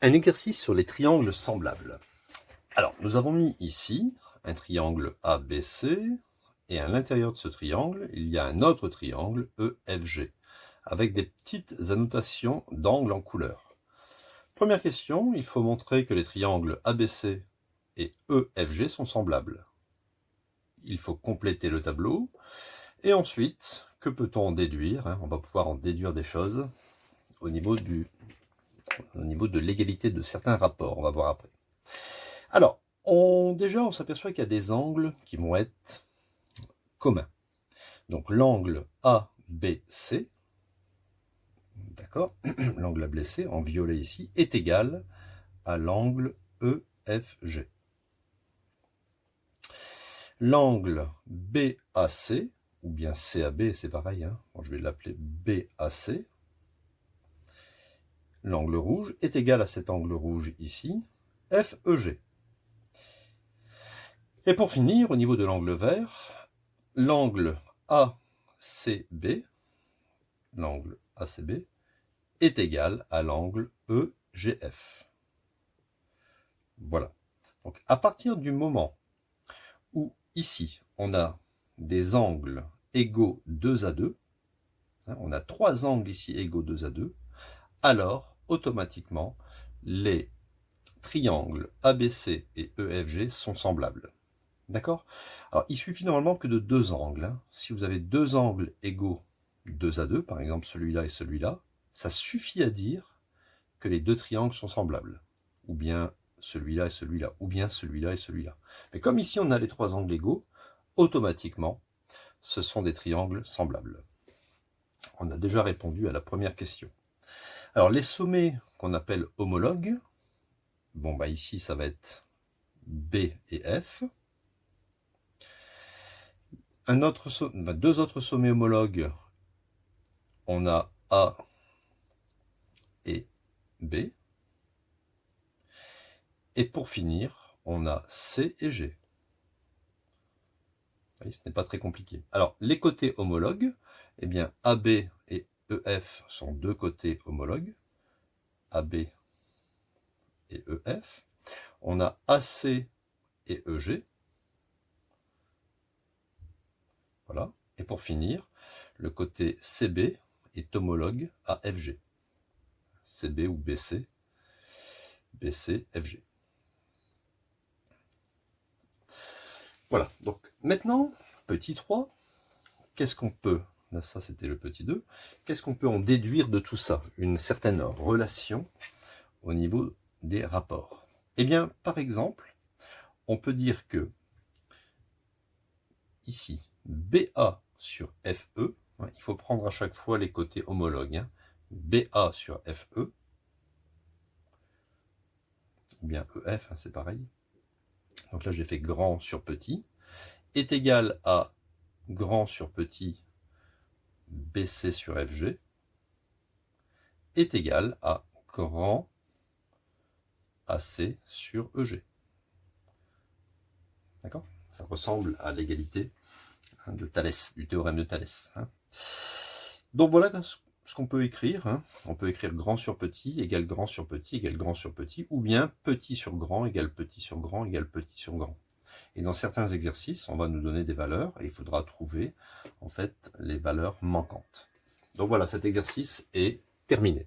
Un exercice sur les triangles semblables. Alors, nous avons mis ici un triangle ABC, et à l'intérieur de ce triangle, il y a un autre triangle EFG, avec des petites annotations d'angles en couleur. Première question, il faut montrer que les triangles ABC et EFG sont semblables. Il faut compléter le tableau, et ensuite, que peut-on en déduire? On va pouvoir en déduire des choses au niveau de l'égalité de certains rapports, on va voir après. Alors, déjà on s'aperçoit qu'il y a des angles qui vont être communs. Donc l'angle ABC, d'accord, l'angle ABC en violet ici, est égal à l'angle EFG. L'angle BAC, ou bien CAB, c'est pareil, bon, je vais l'appeler BAC, l'angle rouge est égal à cet angle rouge ici, FEG. Et pour finir, au niveau de l'angle vert, l'angle ACB est égal à l'angle EGF. Voilà. Donc à partir du moment où ici on a des angles égaux 2 à 2, on a 3 angles ici égaux 2 à 2, alors automatiquement les triangles ABC et EFG sont semblables. D'accord? Alors, il suffit normalement que de 2 angles. Si vous avez 2 angles égaux 2 à 2, par exemple celui-là et celui-là, ça suffit à dire que les deux triangles sont semblables. Ou bien celui-là et celui-là, ou bien celui-là et celui-là. Mais comme ici on a les 3 angles égaux, automatiquement, ce sont des triangles semblables. On a déjà répondu à la première question. Alors, les sommets qu'on appelle homologues, bon, bah ici ça va être B et F. Deux autres sommets homologues, on a A et B. Et pour finir, on a C et G. Vous voyez, ce n'est pas très compliqué. Alors, les côtés homologues, eh bien, AB et EF sont deux côtés homologues. AB et EF. On a AC et EG. Voilà. Et pour finir, le côté CB est homologue à FG. CB ou BC. BC, FG. Voilà. Donc maintenant, petit 3, qu'est-ce qu'on peut, là ça c'était le petit 2, qu'est-ce qu'on peut en déduire de tout ça? Une certaine relation au niveau des rapports. Eh bien, par exemple, on peut dire que ici, BA sur FE, il faut prendre à chaque fois les côtés homologues, BA sur FE, ou bien EF, c'est pareil. Donc là, j'ai fait grand sur petit, est égal à grand sur petit BC sur FG, est égal à grand AC sur EG. D'accord? Ça ressemble à l'égalité de Thalès, du théorème de Thalès. Donc voilà ce qu'on peut écrire. On peut écrire grand sur petit égale grand sur petit égale grand sur petit, ou bien petit sur grand égale petit sur grand égale petit sur grand. Et dans certains exercices, on va nous donner des valeurs et il faudra trouver en fait les valeurs manquantes. Donc voilà, cet exercice est terminé.